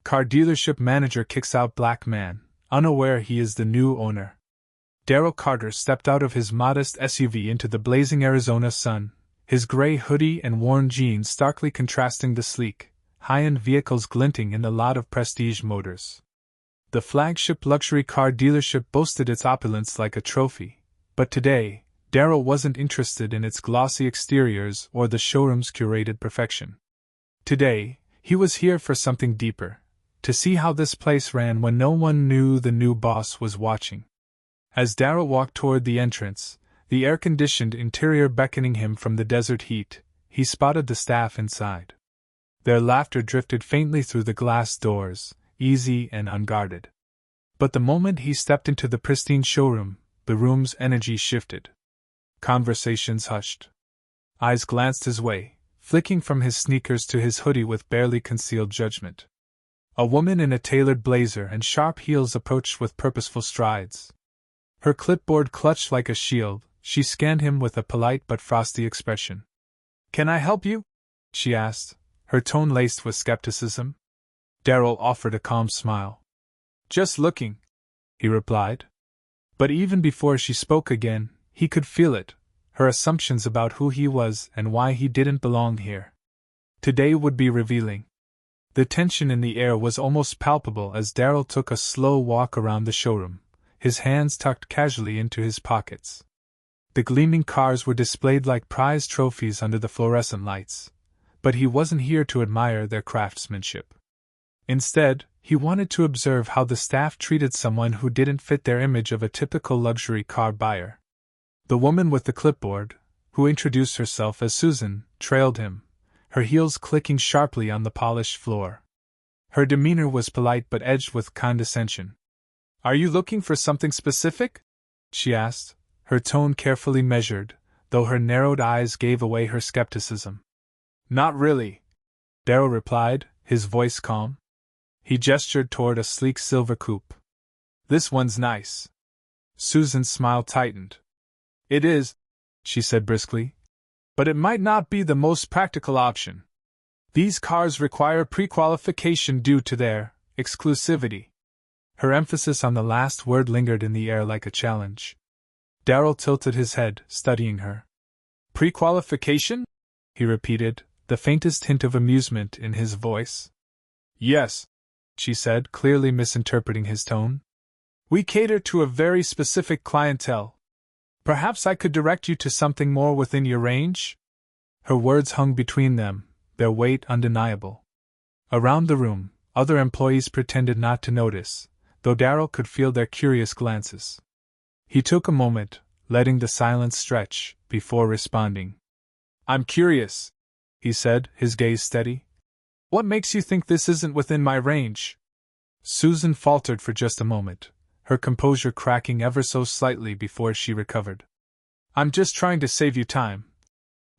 Car dealership manager kicks out black man, unaware he is the new owner. Darrell Carter stepped out of his modest SUV into the blazing Arizona sun, his gray hoodie and worn jeans starkly contrasting the sleek, high-end vehicles glinting in the lot of Prestige Motors. The flagship luxury car dealership boasted its opulence like a trophy, but today, Darrell wasn't interested in its glossy exteriors or the showroom's curated perfection. Today, he was here for something deeper, to see how this place ran when no one knew the new boss was watching. As Darrell walked toward the entrance, the air-conditioned interior beckoning him from the desert heat, he spotted the staff inside. Their laughter drifted faintly through the glass doors, easy and unguarded. But the moment he stepped into the pristine showroom, the room's energy shifted. Conversations hushed. Eyes glanced his way, flicking from his sneakers to his hoodie with barely concealed judgment. A woman in a tailored blazer and sharp heels approached with purposeful strides. Her clipboard clutched like a shield, she scanned him with a polite but frosty expression. "Can I help you?" she asked, her tone laced with skepticism. Darrell offered a calm smile. "Just looking," he replied. But even before she spoke again, he could feel it, her assumptions about who he was and why he didn't belong here. Today would be revealing. The tension in the air was almost palpable as Darrell took a slow walk around the showroom, his hands tucked casually into his pockets. The gleaming cars were displayed like prized trophies under the fluorescent lights, but he wasn't here to admire their craftsmanship. Instead, he wanted to observe how the staff treated someone who didn't fit their image of a typical luxury car buyer. The woman with the clipboard, who introduced herself as Susan, trailed him, her heels clicking sharply on the polished floor. Her demeanor was polite but edged with condescension. "Are you looking for something specific?" she asked, her tone carefully measured, though her narrowed eyes gave away her skepticism. "Not really," Darrell replied, his voice calm. He gestured toward a sleek silver coupe. "This one's nice." Susan's smile tightened. "It is," she said briskly, "but it might not be the most practical option. These cars require pre-qualification due to their exclusivity." Her emphasis on the last word lingered in the air like a challenge. Darrell tilted his head, studying her. "Pre-qualification?" he repeated, the faintest hint of amusement in his voice. "Yes," she said, clearly misinterpreting his tone. "We cater to a very specific clientele. Perhaps I could direct you to something more within your range?" Her words hung between them, their weight undeniable. Around the room, other employees pretended not to notice, though Darrell could feel their curious glances. He took a moment, letting the silence stretch, before responding. "I'm curious," he said, his gaze steady. "What makes you think this isn't within my range?" Susan faltered for just a moment, her composure cracking ever so slightly before she recovered. "I'm just trying to save you time,"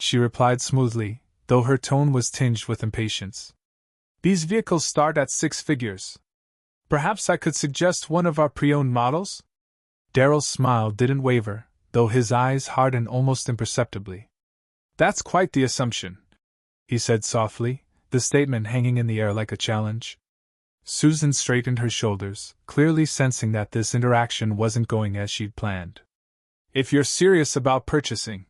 she replied smoothly, though her tone was tinged with impatience. "These vehicles start at 6 figures. Perhaps I could suggest one of our pre-owned models?" Darrell's smile didn't waver, though his eyes hardened almost imperceptibly. "That's quite the assumption," he said softly, the statement hanging in the air like a challenge. Susan straightened her shoulders, clearly sensing that this interaction wasn't going as she'd planned. "If you're serious about purchasing,"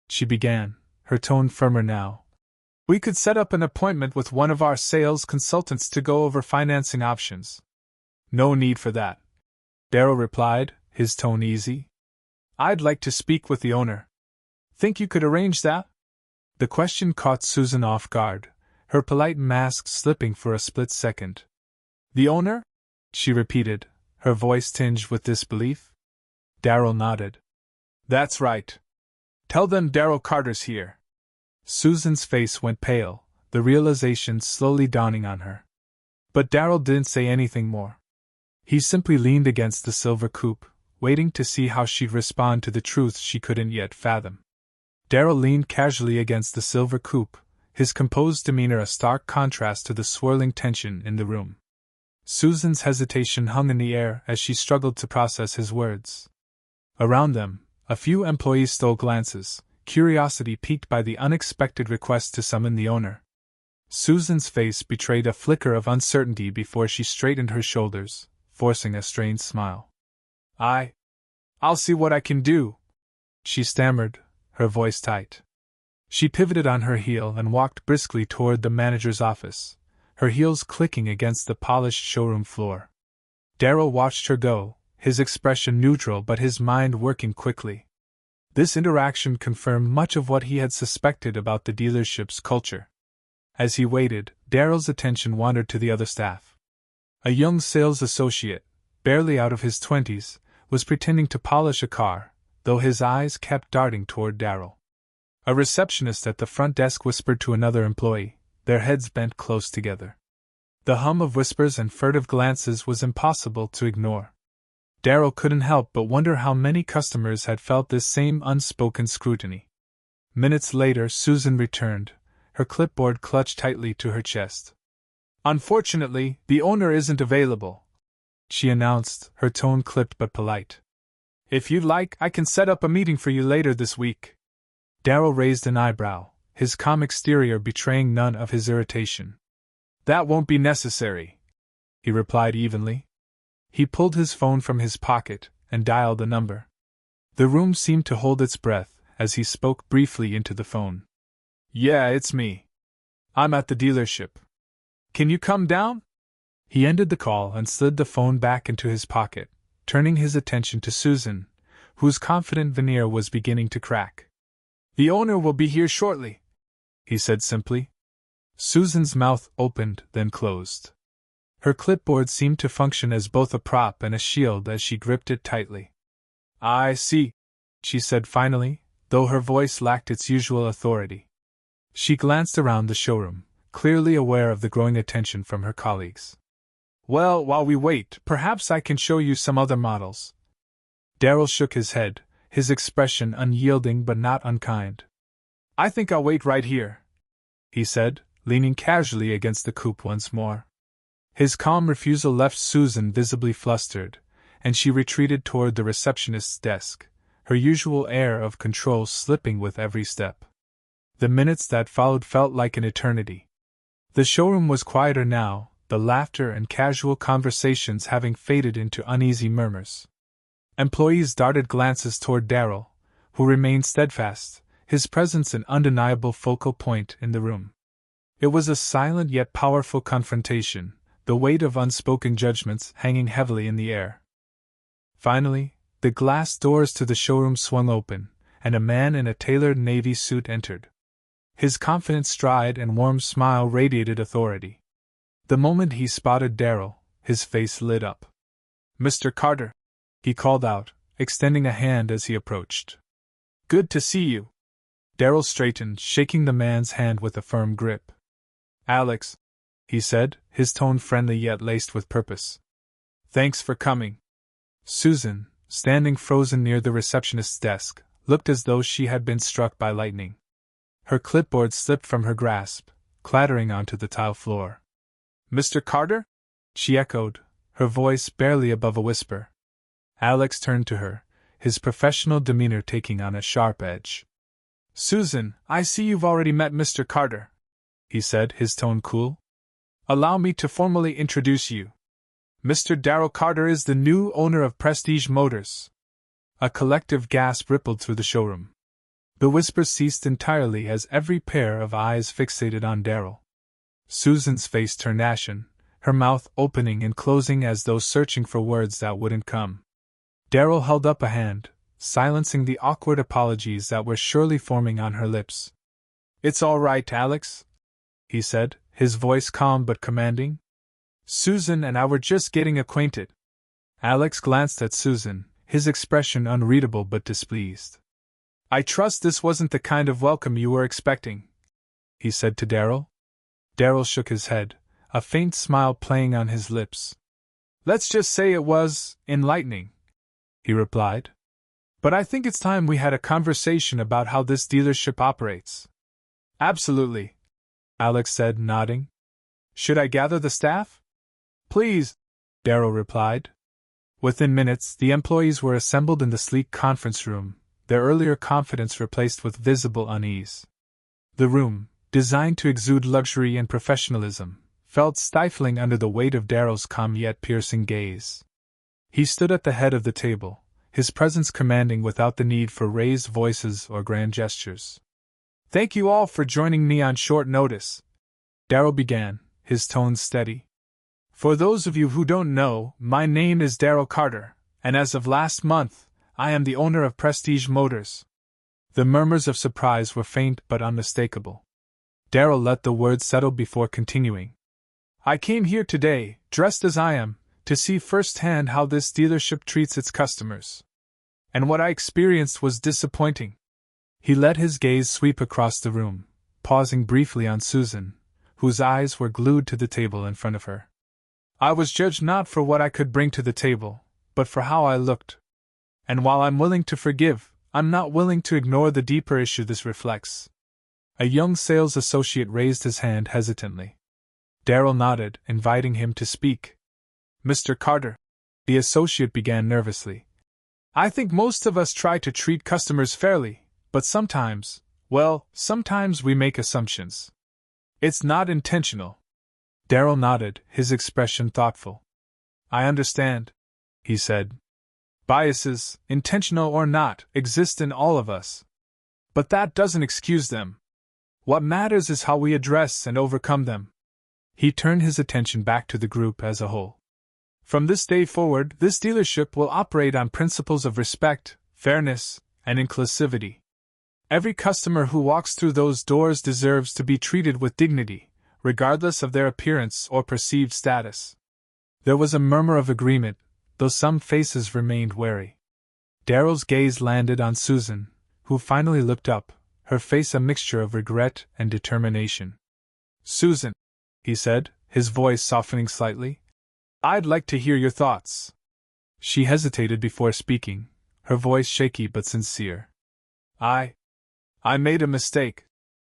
she began, her tone firmer now, "we could set up an appointment with one of our sales consultants to go over financing options." "No need for that," Darrell replied, his tone easy. "I'd like to speak with the owner." "Think you could arrange that?" The question caught Susan off guard, her polite mask slipping for a split second. "The owner?" she repeated, her voice tinged with disbelief. Darrell nodded. "That's right. Tell them Darrell Carter's here." Susan's face went pale, the realization slowly dawning on her. But Darrell didn't say anything more. He simply leaned against the silver coupe, waiting to see how she'd respond to the truth she couldn't yet fathom. Darrell leaned casually against the silver coupe, his composed demeanor a stark contrast to the swirling tension in the room. Susan's hesitation hung in the air as she struggled to process his words. Around them, a few employees stole glances, curiosity piqued by the unexpected request to summon the owner. Susan's face betrayed a flicker of uncertainty before she straightened her shoulders, forcing a strained smile. I'll see what I can do, she stammered, her voice tight. She pivoted on her heel and walked briskly toward the manager's office, her heels clicking against the polished showroom floor. Darrell watched her go, his expression neutral but his mind working quickly. This interaction confirmed much of what he had suspected about the dealership's culture. As he waited, Darrell's attention wandered to the other staff. A young sales associate, barely out of his 20s, was pretending to polish a car, though his eyes kept darting toward Darrell. A receptionist at the front desk whispered to another employee, their heads bent close together. The hum of whispers and furtive glances was impossible to ignore. Darrell couldn't help but wonder how many customers had felt this same unspoken scrutiny. Minutes later, Susan returned, her clipboard clutched tightly to her chest. "Unfortunately, the owner isn't available," she announced, her tone clipped but polite. "If you'd like, I can set up a meeting for you later this week." Darrell raised an eyebrow, his calm exterior betraying none of his irritation. "That won't be necessary," he replied evenly. He pulled his phone from his pocket and dialed the number. The room seemed to hold its breath as he spoke briefly into the phone. "Yeah, it's me. I'm at the dealership. Can you come down?" He ended the call and slid the phone back into his pocket, turning his attention to Susan, whose confident veneer was beginning to crack. "The owner will be here shortly," he said simply. Susan's mouth opened, then closed. Her clipboard seemed to function as both a prop and a shield as she gripped it tightly. "I see," she said finally, though her voice lacked its usual authority. She glanced around the showroom, clearly aware of the growing attention from her colleagues. "Well, while we wait, perhaps I can show you some other models." Darrell shook his head, his expression unyielding but not unkind. "I think I'll wait right here," he said, leaning casually against the coupe once more. His calm refusal left Susan visibly flustered, and she retreated toward the receptionist's desk, her usual air of control slipping with every step. The minutes that followed felt like an eternity. The showroom was quieter now, the laughter and casual conversations having faded into uneasy murmurs. Employees darted glances toward Darrell, who remained steadfast, his presence an undeniable focal point in the room. It was a silent yet powerful confrontation, the weight of unspoken judgments hanging heavily in the air. Finally, the glass doors to the showroom swung open, and a man in a tailored navy suit entered. His confident stride and warm smile radiated authority. The moment he spotted Darrell, his face lit up. "Mr. Carter," he called out, extending a hand as he approached. "Good to see you." Darrell straightened, shaking the man's hand with a firm grip. "Alex," he said, his tone friendly yet laced with purpose. "Thanks for coming." Susan, standing frozen near the receptionist's desk, looked as though she had been struck by lightning. Her clipboard slipped from her grasp, clattering onto the tile floor. "Mr. Carter?" she echoed, her voice barely above a whisper. Alex turned to her, his professional demeanor taking on a sharp edge. "Susan, I see you've already met Mr. Carter," he said, his tone cool. "Allow me to formally introduce you. Mr. Darrell Carter is the new owner of Prestige Motors." A collective gasp rippled through the showroom. The whisper ceased entirely as every pair of eyes fixated on Darrell. Susan's face turned ashen, her mouth opening and closing as though searching for words that wouldn't come. Darrell held up a hand, silencing the awkward apologies that were surely forming on her lips. "It's all right, Alex," he said, his voice calm but commanding. "Susan and I were just getting acquainted." Alex glanced at Susan, his expression unreadable but displeased. "I trust this wasn't the kind of welcome you were expecting," he said to Darrell. Darrell shook his head, a faint smile playing on his lips. "Let's just say it was enlightening," he replied. "But I think it's time we had a conversation about how this dealership operates." "Absolutely," Alex said, nodding. "Should I gather the staff?" "Please," Darrell replied. Within minutes, the employees were assembled in the sleek conference room, their earlier confidence replaced with visible unease. The room, designed to exude luxury and professionalism, felt stifling under the weight of Darrell's calm yet piercing gaze. He stood at the head of the table, his presence commanding without the need for raised voices or grand gestures. "Thank you all for joining me on short notice," Darrell began, his tone steady. "For those of you who don't know, my name is Darrell Carter, and as of last month, I am the owner of Prestige Motors." The murmurs of surprise were faint but unmistakable. Darrell let the words settle before continuing. "I came here today, dressed as I am, to see firsthand how this dealership treats its customers. And what I experienced was disappointing." He let his gaze sweep across the room, pausing briefly on Susan, whose eyes were glued to the table in front of her. "I was judged not for what I could bring to the table, but for how I looked. And while I'm willing to forgive, I'm not willing to ignore the deeper issue this reflects." A young sales associate raised his hand hesitantly. Darrell nodded, inviting him to speak. "Mr. Carter," the associate began nervously, "I think most of us try to treat customers fairly, but sometimes we make assumptions. It's not intentional." Darrell nodded, his expression thoughtful. "I understand," he said. "Biases, intentional or not, exist in all of us. But that doesn't excuse them. What matters is how we address and overcome them." He turned his attention back to the group as a whole. "From this day forward, this dealership will operate on principles of respect, fairness, and inclusivity. Every customer who walks through those doors deserves to be treated with dignity, regardless of their appearance or perceived status." There was a murmur of agreement, though some faces remained wary. Darrell's gaze landed on Susan, who finally looked up, her face a mixture of regret and determination. "Susan," he said, his voice softening slightly, "I'd like to hear your thoughts." She hesitated before speaking, her voice shaky but sincere. I made a mistake,"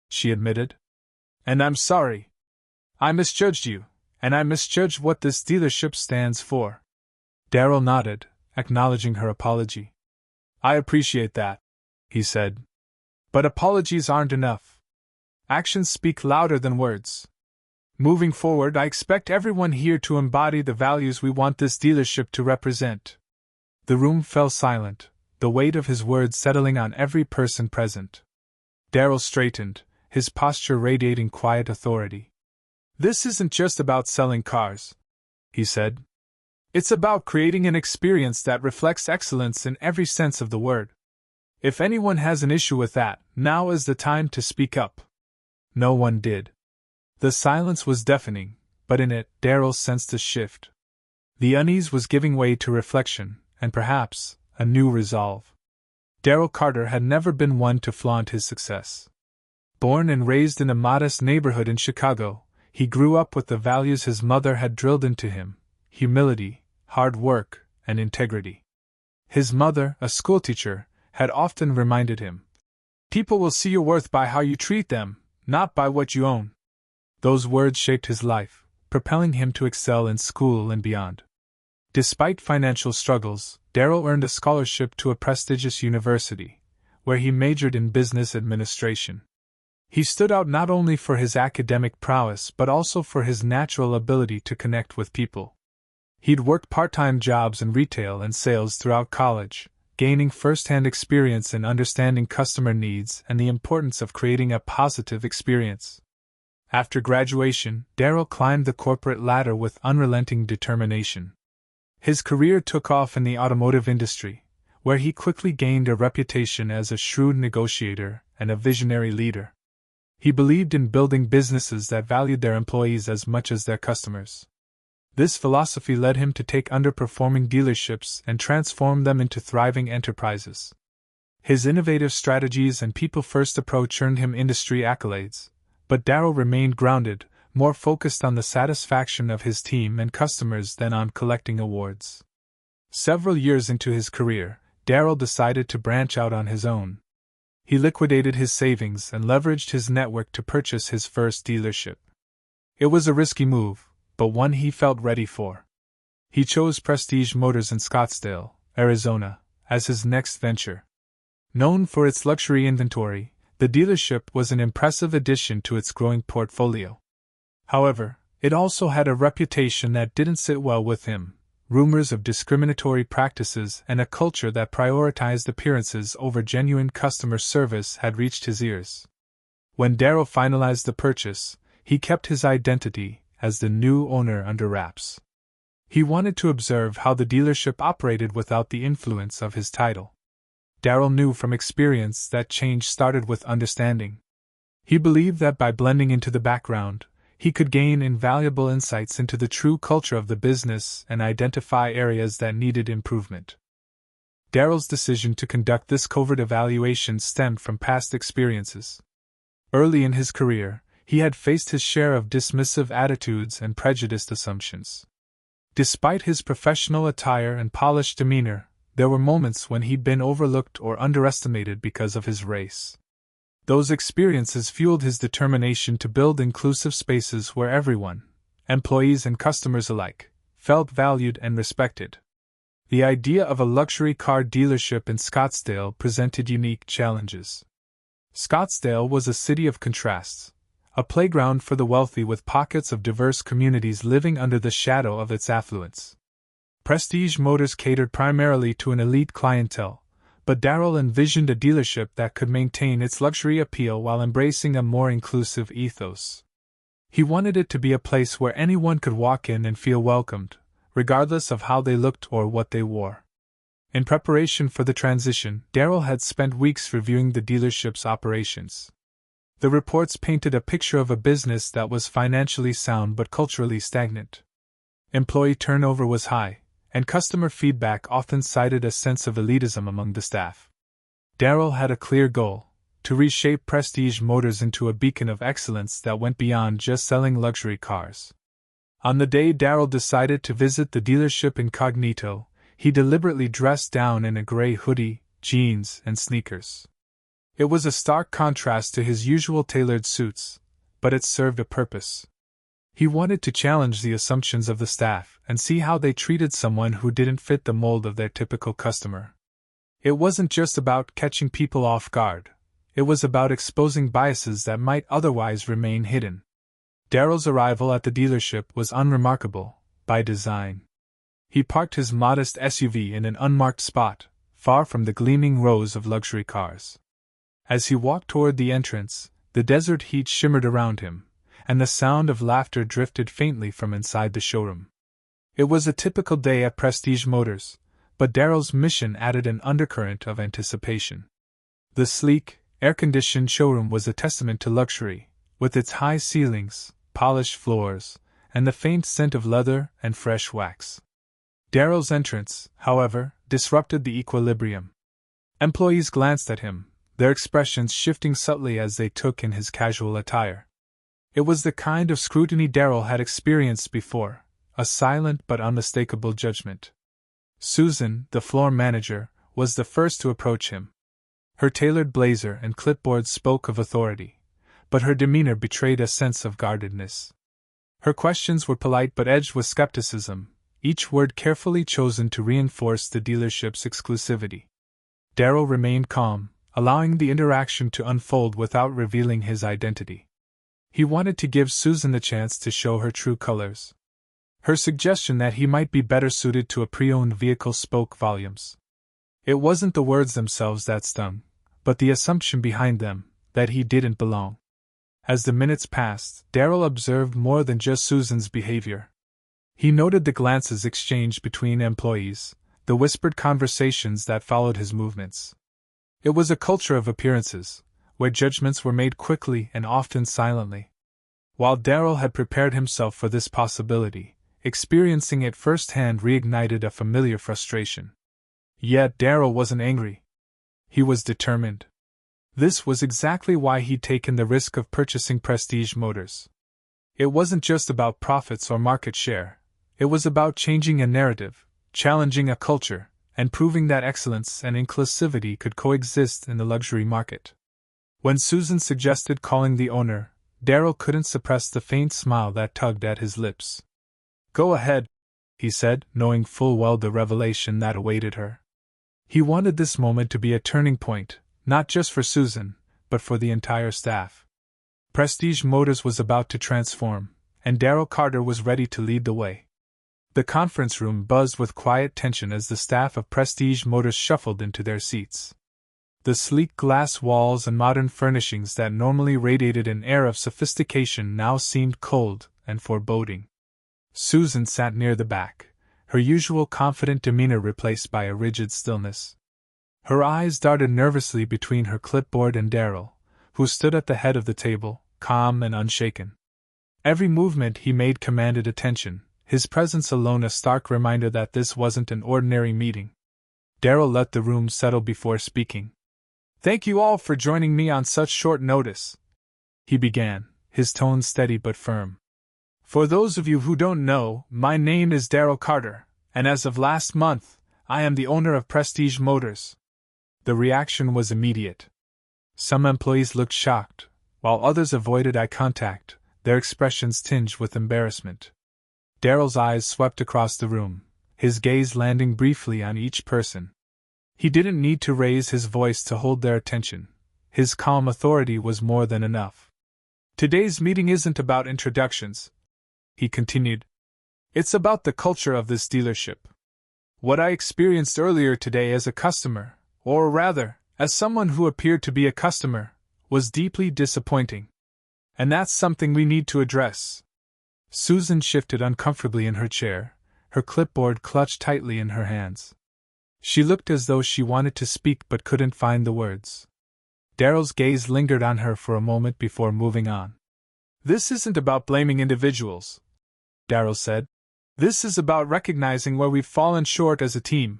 she admitted. "And I'm sorry. I misjudged you, and I misjudged what this dealership stands for." Darrell nodded, acknowledging her apology. "I appreciate that," he said. "But apologies aren't enough. Actions speak louder than words. Moving forward, I expect everyone here to embody the values we want this dealership to represent." The room fell silent, the weight of his words settling on every person present. Darrell straightened, his posture radiating quiet authority. "This isn't just about selling cars," he said. "It's about creating an experience that reflects excellence in every sense of the word. If anyone has an issue with that, now is the time to speak up." No one did. The silence was deafening, but in it, Darrell sensed a shift. The unease was giving way to reflection, and perhaps, a new resolve. Darrell Carter had never been one to flaunt his success. Born and raised in a modest neighborhood in Chicago, he grew up with the values his mother had drilled into him: humility, hard work, and integrity. His mother, a schoolteacher, had often reminded him, "People will see your worth by how you treat them, not by what you own." Those words shaped his life, propelling him to excel in school and beyond. Despite financial struggles, Darrell earned a scholarship to a prestigious university, where he majored in business administration. He stood out not only for his academic prowess but also for his natural ability to connect with people. He'd worked part-time jobs in retail and sales throughout college, gaining first-hand experience in understanding customer needs and the importance of creating a positive experience. After graduation, Darrell climbed the corporate ladder with unrelenting determination. His career took off in the automotive industry, where he quickly gained a reputation as a shrewd negotiator and a visionary leader. He believed in building businesses that valued their employees as much as their customers. This philosophy led him to take underperforming dealerships and transform them into thriving enterprises. His innovative strategies and people-first approach earned him industry accolades, but Darrell remained grounded, more focused on the satisfaction of his team and customers than on collecting awards. Several years into his career, Darrell decided to branch out on his own. He liquidated his savings and leveraged his network to purchase his first dealership. It was a risky move, but one he felt ready for. He chose Prestige Motors in Scottsdale, Arizona, as his next venture. Known for its luxury inventory, The dealership was an impressive addition to its growing portfolio. However, it also had a reputation that didn't sit well with him. Rumors of discriminatory practices and a culture that prioritized appearances over genuine customer service had reached his ears. When Darrell finalized the purchase, he kept his identity as the new owner under wraps. He wanted to observe how the dealership operated without the influence of his title. Darrell knew from experience that change started with understanding. He believed that by blending into the background, he could gain invaluable insights into the true culture of the business and identify areas that needed improvement. Darrell's decision to conduct this covert evaluation stemmed from past experiences. Early in his career, he had faced his share of dismissive attitudes and prejudiced assumptions. Despite his professional attire and polished demeanor, there were moments when he'd been overlooked or underestimated because of his race. Those experiences fueled his determination to build inclusive spaces where everyone, employees and customers alike, felt valued and respected. The idea of a luxury car dealership in Scottsdale presented unique challenges. Scottsdale was a city of contrasts, a playground for the wealthy with pockets of diverse communities living under the shadow of its affluence. Prestige Motors catered primarily to an elite clientele, but Darrell envisioned a dealership that could maintain its luxury appeal while embracing a more inclusive ethos. He wanted it to be a place where anyone could walk in and feel welcomed, regardless of how they looked or what they wore. In preparation for the transition, Darrell had spent weeks reviewing the dealership's operations. The reports painted a picture of a business that was financially sound but culturally stagnant. Employee turnover was high, and customer feedback often cited a sense of elitism among the staff. Darrell had a clear goal: to reshape Prestige Motors into a beacon of excellence that went beyond just selling luxury cars. On the day Darrell decided to visit the dealership incognito, he deliberately dressed down in a gray hoodie, jeans, and sneakers. It was a stark contrast to his usual tailored suits, but it served a purpose. He wanted to challenge the assumptions of the staff and see how they treated someone who didn't fit the mold of their typical customer. It wasn't just about catching people off guard, it was about exposing biases that might otherwise remain hidden. Darrell's arrival at the dealership was unremarkable, by design. He parked his modest SUV in an unmarked spot, far from the gleaming rows of luxury cars. As he walked toward the entrance, the desert heat shimmered around him, and the sound of laughter drifted faintly from inside the showroom. It was a typical day at Prestige Motors, but Darrell's mission added an undercurrent of anticipation. The sleek, air-conditioned showroom was a testament to luxury, with its high ceilings, polished floors, and the faint scent of leather and fresh wax. Darrell's entrance, however, disrupted the equilibrium. Employees glanced at him, their expressions shifting subtly as they took in his casual attire. It was the kind of scrutiny Darrell had experienced before, a silent but unmistakable judgment. Susan, the floor manager, was the first to approach him. Her tailored blazer and clipboard spoke of authority, but her demeanor betrayed a sense of guardedness. Her questions were polite but edged with skepticism, each word carefully chosen to reinforce the dealership's exclusivity. Darrell remained calm, allowing the interaction to unfold without revealing his identity. He wanted to give Susan the chance to show her true colors. Her suggestion that he might be better suited to a pre-owned vehicle spoke volumes. It wasn't the words themselves that stung, but the assumption behind them, that he didn't belong. As the minutes passed, Darrell observed more than just Susan's behavior. He noted the glances exchanged between employees, the whispered conversations that followed his movements. It was a culture of appearances, where judgments were made quickly and often silently. While Darrell had prepared himself for this possibility, experiencing it firsthand reignited a familiar frustration. Yet Darrell wasn't angry. He was determined. This was exactly why he'd taken the risk of purchasing Prestige Motors. It wasn't just about profits or market share, it was about changing a narrative, challenging a culture, and proving that excellence and inclusivity could coexist in the luxury market. When Susan suggested calling the owner, Darrell couldn't suppress the faint smile that tugged at his lips. "Go ahead," he said, knowing full well the revelation that awaited her. He wanted this moment to be a turning point, not just for Susan, but for the entire staff. Prestige Motors was about to transform, and Darrell Carter was ready to lead the way. The conference room buzzed with quiet tension as the staff of Prestige Motors shuffled into their seats. The sleek glass walls and modern furnishings that normally radiated an air of sophistication now seemed cold and foreboding. Susan sat near the back, her usual confident demeanor replaced by a rigid stillness. Her eyes darted nervously between her clipboard and Darrell, who stood at the head of the table, calm and unshaken. Every movement he made commanded attention, his presence alone a stark reminder that this wasn't an ordinary meeting. Darrell let the room settle before speaking. "Thank you all for joining me on such short notice," he began, his tone steady but firm. "For those of you who don't know, my name is Darrell Carter, and as of last month, I am the owner of Prestige Motors." The reaction was immediate. Some employees looked shocked, while others avoided eye contact, their expressions tinged with embarrassment. Darrell's eyes swept across the room, his gaze landing briefly on each person. He didn't need to raise his voice to hold their attention. His calm authority was more than enough. "Today's meeting isn't about introductions," he continued. "It's about the culture of this dealership. What I experienced earlier today as a customer, or rather, as someone who appeared to be a customer, was deeply disappointing. And that's something we need to address." Susan shifted uncomfortably in her chair, her clipboard clutched tightly in her hands. She looked as though she wanted to speak but couldn't find the words. Darrell's gaze lingered on her for a moment before moving on. "This isn't about blaming individuals," Darrell said. "This is about recognizing where we've fallen short as a team.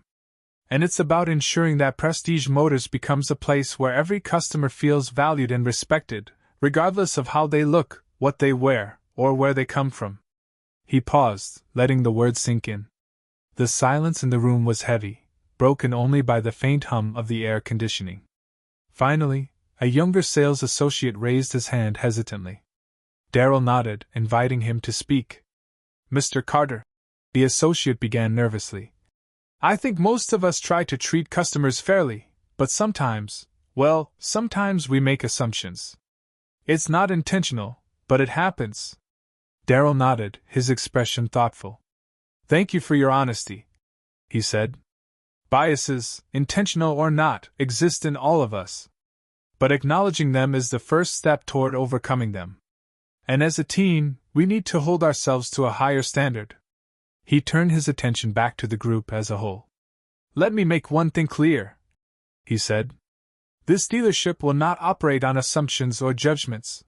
And it's about ensuring that Prestige Motors becomes a place where every customer feels valued and respected, regardless of how they look, what they wear, or where they come from." He paused, letting the words sink in. The silence in the room was heavy, broken only by the faint hum of the air conditioning. Finally, a younger sales associate raised his hand hesitantly. Darrell nodded, inviting him to speak. "Mr. Carter," the associate began nervously, "I think most of us try to treat customers fairly, but sometimes we make assumptions. It's not intentional, but it happens." Darrell nodded, his expression thoughtful. "Thank you for your honesty," he said. "Biases, intentional or not, exist in all of us. But acknowledging them is the first step toward overcoming them. And as a team, we need to hold ourselves to a higher standard." He turned his attention back to the group as a whole. "Let me make one thing clear," he said. "This dealership will not operate on assumptions or judgments.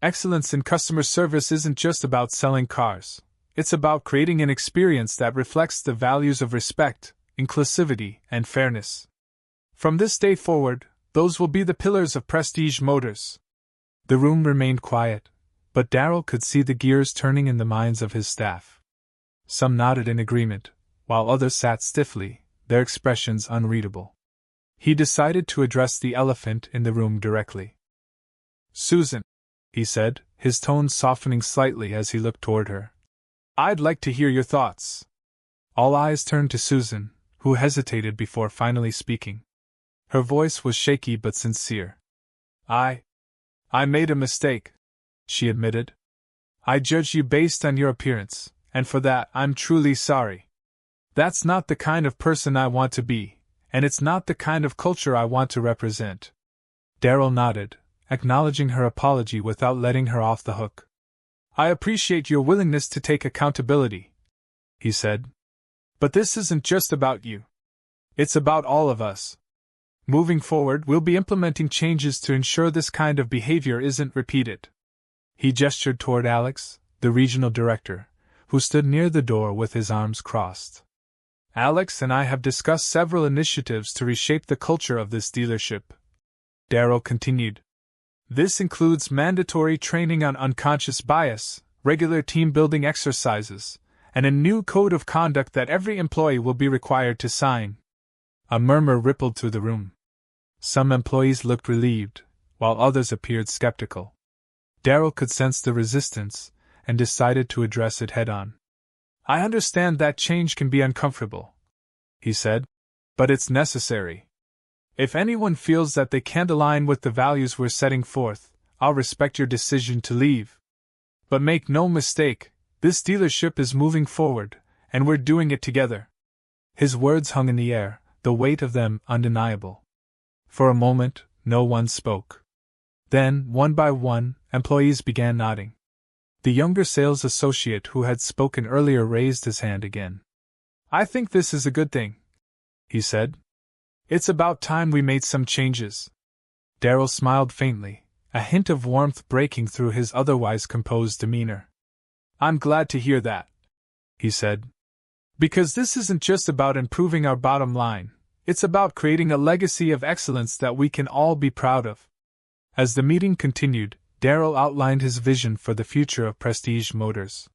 Excellence in customer service isn't just about selling cars. It's about creating an experience that reflects the values of respect, inclusivity, and fairness. From this day forward, those will be the pillars of Prestige Motors." The room remained quiet, but Darrell could see the gears turning in the minds of his staff. Some nodded in agreement, while others sat stiffly, their expressions unreadable. He decided to address the elephant in the room directly. "Susan," he said, his tone softening slightly as he looked toward her, "I'd like to hear your thoughts." All eyes turned to Susan, who hesitated before finally speaking. Her voice was shaky but sincere. I made a mistake," she admitted. "I judged you based on your appearance, and for that I'm truly sorry. That's not the kind of person I want to be, and it's not the kind of culture I want to represent." Darrell nodded, acknowledging her apology without letting her off the hook. "I appreciate your willingness to take accountability," he said. "But this isn't just about you. It's about all of us. Moving forward, we'll be implementing changes to ensure this kind of behavior isn't repeated." He gestured toward Alex, the regional director, who stood near the door with his arms crossed. "Alex and I have discussed several initiatives to reshape the culture of this dealership," Darrell continued. "This includes mandatory training on unconscious bias, regular team-building exercises, and a new code of conduct that every employee will be required to sign." A murmur rippled through the room. Some employees looked relieved, while others appeared skeptical. Darrell could sense the resistance, and decided to address it head-on. "I understand that change can be uncomfortable," he said, "but it's necessary. If anyone feels that they can't align with the values we're setting forth, I'll respect your decision to leave. But make no mistake, this dealership is moving forward, and we're doing it together. His words hung in the air, the weight of them undeniable. For a moment, no one spoke. Then, one by one, employees began nodding. The younger sales associate who had spoken earlier raised his hand again. I think this is a good thing, he said. It's about time we made some changes. Darrell smiled faintly, a hint of warmth breaking through his otherwise composed demeanor. I'm glad to hear that, he said. Because this isn't just about improving our bottom line, it's about creating a legacy of excellence that we can all be proud of. As the meeting continued, Darrell outlined his vision for the future of Prestige Motors.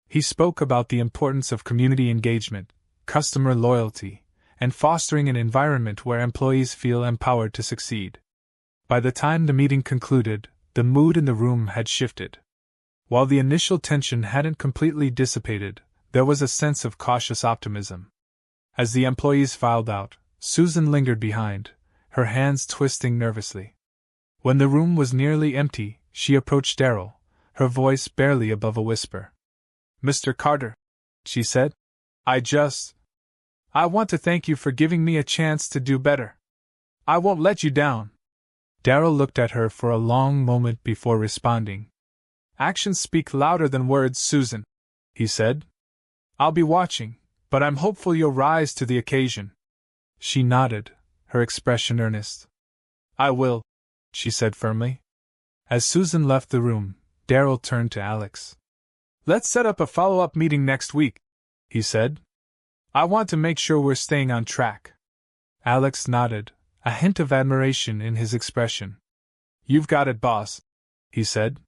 He spoke about the importance of community engagement, customer loyalty, and fostering an environment where employees feel empowered to succeed. By the time the meeting concluded, the mood in the room had shifted. While the initial tension hadn't completely dissipated, there was a sense of cautious optimism. As the employees filed out, Susan lingered behind, her hands twisting nervously. When the room was nearly empty, she approached Darrell, her voice barely above a whisper. Mr. Carter, she said, I want to thank you for giving me a chance to do better. I won't let you down. Darrell looked at her for a long moment before responding. Actions speak louder than words, Susan, he said. I'll be watching, but I'm hopeful you'll rise to the occasion. She nodded, her expression earnest. I will, she said firmly. As Susan left the room, Darrell turned to Alex. Let's set up a follow-up meeting next week, he said. I want to make sure we're staying on track. Alex nodded, a hint of admiration in his expression. You've got it, boss, he said.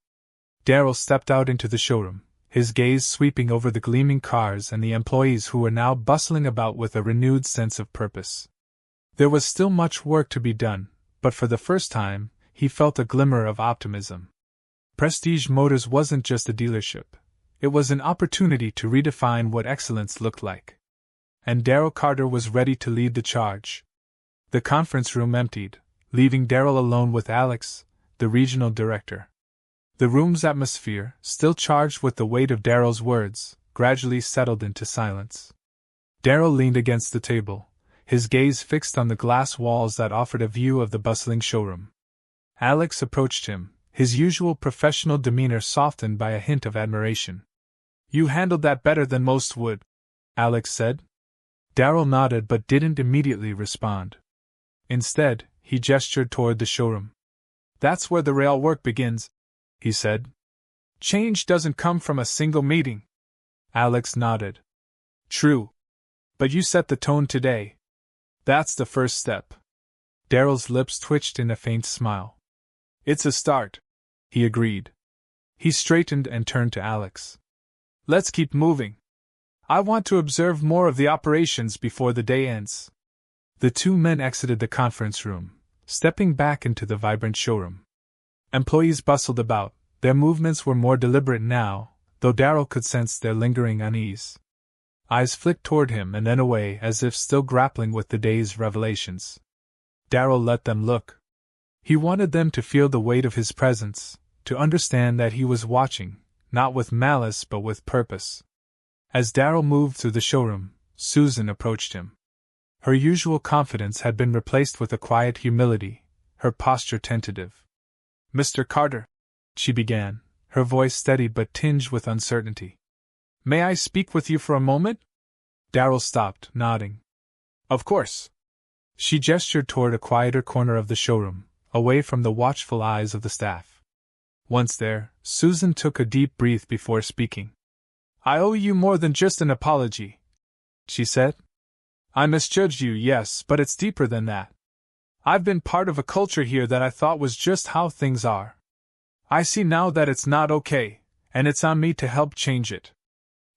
Darrell stepped out into the showroom, his gaze sweeping over the gleaming cars and the employees who were now bustling about with a renewed sense of purpose. There was still much work to be done, but for the first time, he felt a glimmer of optimism. Prestige Motors wasn't just a dealership. It was an opportunity to redefine what excellence looked like. And Darrell Carter was ready to lead the charge. The conference room emptied, leaving Darrell alone with Alex, the regional director. The room's atmosphere, still charged with the weight of Darrell's words, gradually settled into silence. Darrell leaned against the table, his gaze fixed on the glass walls that offered a view of the bustling showroom. Alex approached him, his usual professional demeanor softened by a hint of admiration. You handled that better than most would, Alex said. Darrell nodded but didn't immediately respond. Instead, he gestured toward the showroom. That's where the real work begins, he said. Change doesn't come from a single meeting. Alex nodded. True. But you set the tone today. That's the first step. Darrell's lips twitched in a faint smile. It's a start, he agreed. He straightened and turned to Alex. Let's keep moving. I want to observe more of the operations before the day ends. The two men exited the conference room, stepping back into the vibrant showroom. Employees bustled about, their movements were more deliberate now, though Darrell could sense their lingering unease. Eyes flicked toward him and then away as if still grappling with the day's revelations. Darrell let them look. He wanted them to feel the weight of his presence, to understand that he was watching, not with malice but with purpose. As Darrell moved through the showroom, Susan approached him. Her usual confidence had been replaced with a quiet humility, her posture tentative. Mr. Carter, she began, her voice steady but tinged with uncertainty. May I speak with you for a moment? Darrell stopped, nodding. Of course. She gestured toward a quieter corner of the showroom, away from the watchful eyes of the staff. Once there, Susan took a deep breath before speaking. I owe you more than just an apology, she said. I misjudged you, yes, but it's deeper than that. I've been part of a culture here that I thought was just how things are. I see now that it's not okay, and it's on me to help change it.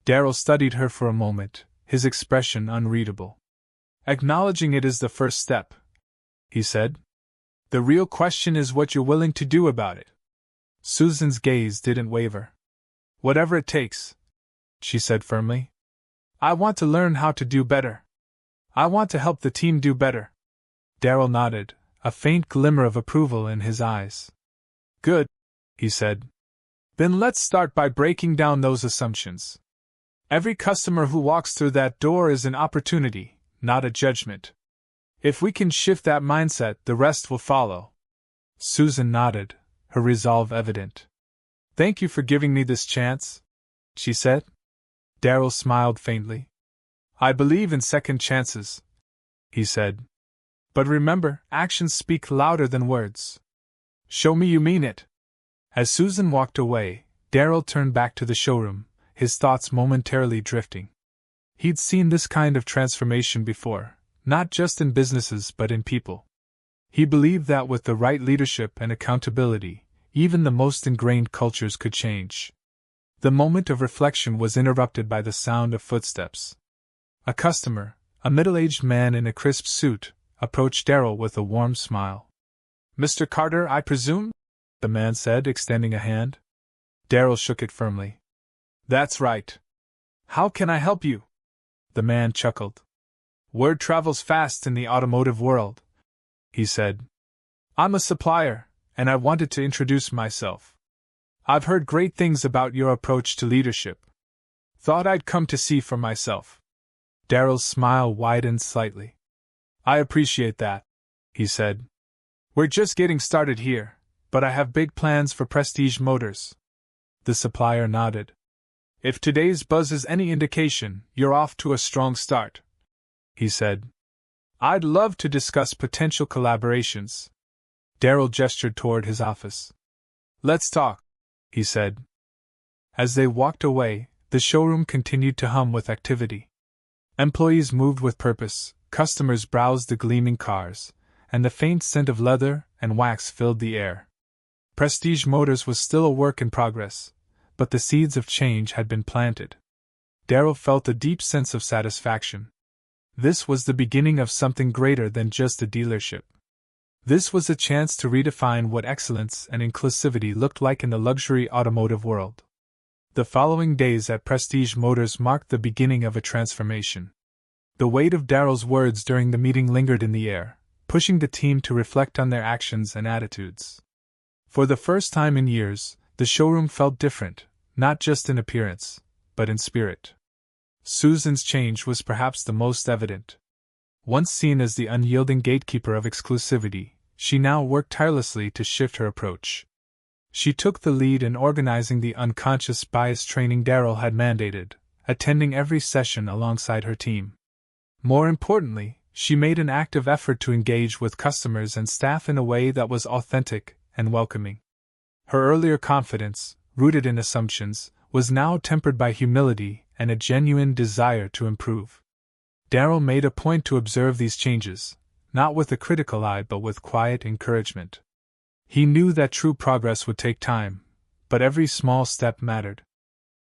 Darrell studied her for a moment, his expression unreadable. Acknowledging it is the first step, he said. The real question is what you're willing to do about it. Susan's gaze didn't waver. Whatever it takes, she said firmly. I want to learn how to do better. I want to help the team do better. Darrell nodded, a faint glimmer of approval in his eyes. Good, he said. Then let's start by breaking down those assumptions. Every customer who walks through that door is an opportunity, not a judgment. If we can shift that mindset, the rest will follow. Susan nodded, her resolve evident. Thank you for giving me this chance, she said. Darrell smiled faintly. I believe in second chances, he said. But remember, actions speak louder than words. Show me you mean it. As Susan walked away, Darrell turned back to the showroom, his thoughts momentarily drifting. He'd seen this kind of transformation before, not just in businesses but in people. He believed that with the right leadership and accountability, even the most ingrained cultures could change. The moment of reflection was interrupted by the sound of footsteps. A customer, a middle-aged man in a crisp suit, approached Darrell with a warm smile. Mr. Carter, I presume? The man said, extending a hand. Darrell shook it firmly. That's right. How can I help you? The man chuckled. Word travels fast in the automotive world, he said. I'm a supplier, and I wanted to introduce myself. I've heard great things about your approach to leadership. Thought I'd come to see for myself. Darrell's smile widened slightly. I appreciate that, he said. We're just getting started here, but I have big plans for Prestige Motors. The supplier nodded. If today's buzz is any indication, you're off to a strong start, he said. I'd love to discuss potential collaborations. Darrell gestured toward his office. Let's talk, he said. As they walked away, the showroom continued to hum with activity. Employees moved with purpose, customers browsed the gleaming cars, and the faint scent of leather and wax filled the air. Prestige Motors was still a work in progress, but the seeds of change had been planted. Darrell felt a deep sense of satisfaction. This was the beginning of something greater than just a dealership. This was a chance to redefine what excellence and inclusivity looked like in the luxury automotive world. The following days at Prestige Motors marked the beginning of a transformation. The weight of Darrell's words during the meeting lingered in the air, pushing the team to reflect on their actions and attitudes. For the first time in years, the showroom felt different, not just in appearance, but in spirit. Susan's change was perhaps the most evident. Once seen as the unyielding gatekeeper of exclusivity, she now worked tirelessly to shift her approach. She took the lead in organizing the unconscious bias training Darrell had mandated, attending every session alongside her team. More importantly, she made an active effort to engage with customers and staff in a way that was authentic and welcoming. Her earlier confidence, rooted in assumptions, was now tempered by humility and a genuine desire to improve. Darrell made a point to observe these changes, not with a critical eye but with quiet encouragement. He knew that true progress would take time, but every small step mattered.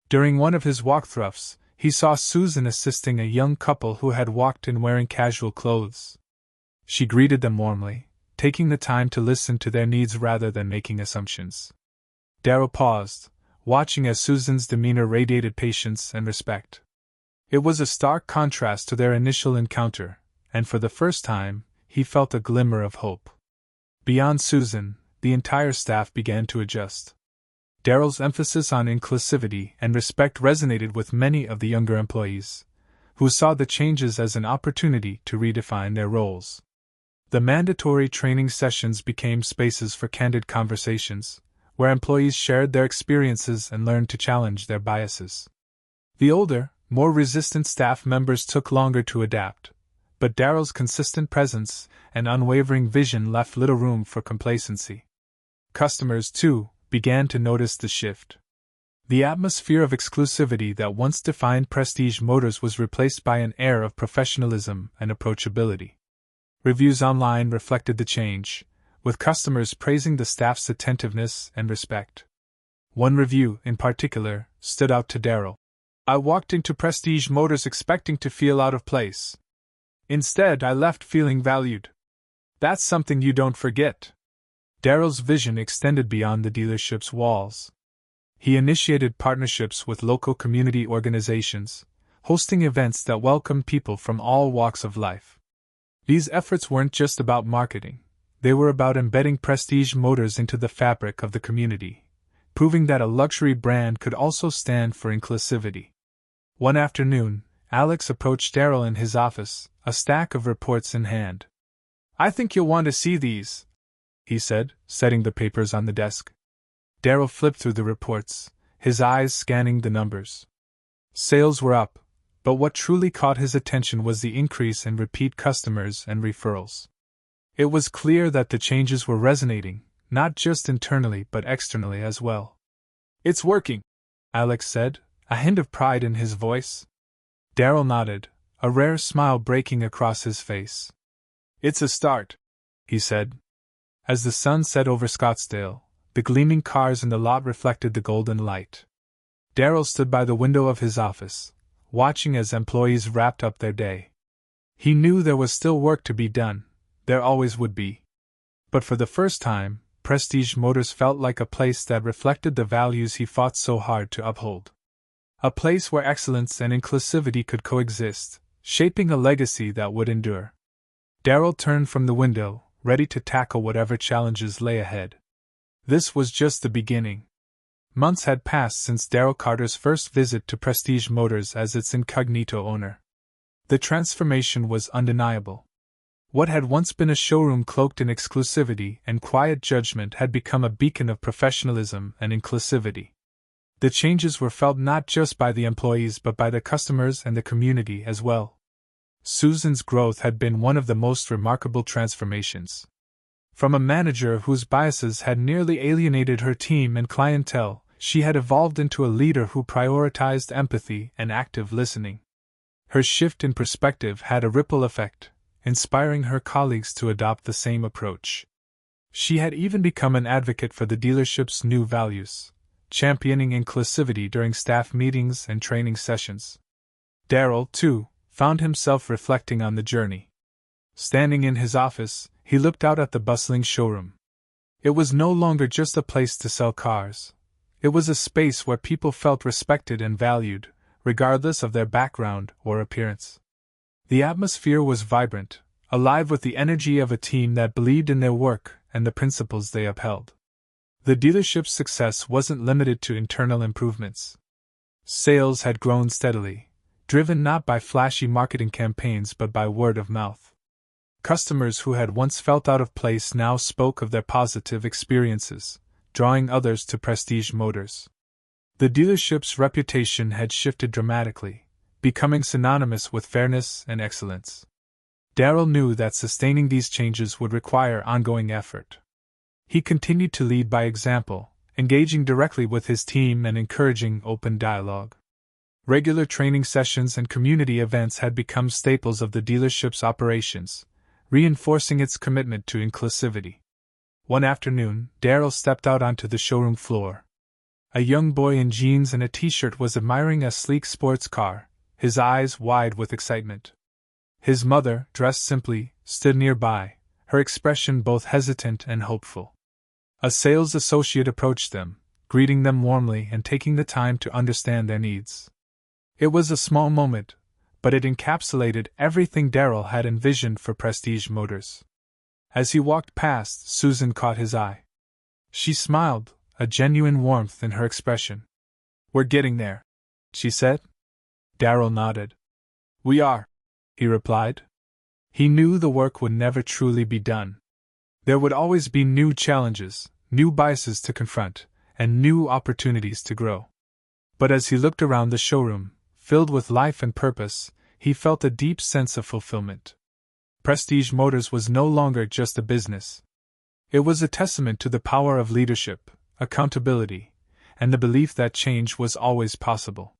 During one of his walkthroughs, he saw Susan assisting a young couple who had walked in wearing casual clothes. She greeted them warmly, taking the time to listen to their needs rather than making assumptions. Darrell paused, watching as Susan's demeanor radiated patience and respect. It was a stark contrast to their initial encounter, and for the first time, he felt a glimmer of hope. Beyond Susan, the entire staff began to adjust. Darrell's emphasis on inclusivity and respect resonated with many of the younger employees, who saw the changes as an opportunity to redefine their roles. The mandatory training sessions became spaces for candid conversations, where employees shared their experiences and learned to challenge their biases. The older, more resistant staff members took longer to adapt, but Darrell's consistent presence and unwavering vision left little room for complacency. Customers, too, began to notice the shift. The atmosphere of exclusivity that once defined Prestige Motors was replaced by an air of professionalism and approachability. Reviews online reflected the change, with customers praising the staff's attentiveness and respect. One review, in particular, stood out to Darrell. I walked into Prestige Motors expecting to feel out of place. Instead, I left feeling valued. That's something you don't forget. Darrell's vision extended beyond the dealership's walls. He initiated partnerships with local community organizations, hosting events that welcomed people from all walks of life. These efforts weren't just about marketing, they were about embedding Prestige Motors into the fabric of the community, proving that a luxury brand could also stand for inclusivity. One afternoon, Alex approached Darrell in his office, a stack of reports in hand. "I think you'll want to see these," he said, setting the papers on the desk. Darrell flipped through the reports, his eyes scanning the numbers. Sales were up, but what truly caught his attention was the increase in repeat customers and referrals. It was clear that the changes were resonating, not just internally but externally as well. "It's working," Alex said, a hint of pride in his voice. Darrell nodded, a rare smile breaking across his face. "It's a start," he said. As the sun set over Scottsdale, the gleaming cars in the lot reflected the golden light. Darrell stood by the window of his office, watching as employees wrapped up their day. He knew there was still work to be done, there always would be. But for the first time, Prestige Motors felt like a place that reflected the values he fought so hard to uphold. A place where excellence and inclusivity could coexist, shaping a legacy that would endure. Darrell turned from the window, ready to tackle whatever challenges lay ahead. This was just the beginning. Months had passed since Darrell Carter's first visit to Prestige Motors as its incognito owner. The transformation was undeniable. What had once been a showroom cloaked in exclusivity and quiet judgment had become a beacon of professionalism and inclusivity. The changes were felt not just by the employees but by the customers and the community as well. Susan's growth had been one of the most remarkable transformations. From a manager whose biases had nearly alienated her team and clientele, she had evolved into a leader who prioritized empathy and active listening. Her shift in perspective had a ripple effect, inspiring her colleagues to adopt the same approach. She had even become an advocate for the dealership's new values, championing inclusivity during staff meetings and training sessions. Darrell, too, found himself reflecting on the journey. Standing in his office, he looked out at the bustling showroom. It was no longer just a place to sell cars. It was a space where people felt respected and valued, regardless of their background or appearance. The atmosphere was vibrant, alive with the energy of a team that believed in their work and the principles they upheld. The dealership's success wasn't limited to internal improvements. Sales had grown steadily, driven not by flashy marketing campaigns but by word of mouth. Customers who had once felt out of place now spoke of their positive experiences, drawing others to Prestige Motors. The dealership's reputation had shifted dramatically, becoming synonymous with fairness and excellence. Darrell knew that sustaining these changes would require ongoing effort. He continued to lead by example, engaging directly with his team and encouraging open dialogue. Regular training sessions and community events had become staples of the dealership's operations, reinforcing its commitment to inclusivity. One afternoon, Darrell stepped out onto the showroom floor. A young boy in jeans and a t-shirt was admiring a sleek sports car, his eyes wide with excitement. His mother, dressed simply, stood nearby, her expression both hesitant and hopeful. A sales associate approached them, greeting them warmly and taking the time to understand their needs. It was a small moment, but it encapsulated everything Darrell had envisioned for Prestige Motors. As he walked past, Susan caught his eye. She smiled, a genuine warmth in her expression. "We're getting there," she said. Darrell nodded. "We are," he replied. He knew the work would never truly be done. There would always be new challenges, new biases to confront, and new opportunities to grow. But as he looked around the showroom, filled with life and purpose, he felt a deep sense of fulfillment. Prestige Motors was no longer just a business. It was a testament to the power of leadership, accountability, and the belief that change was always possible.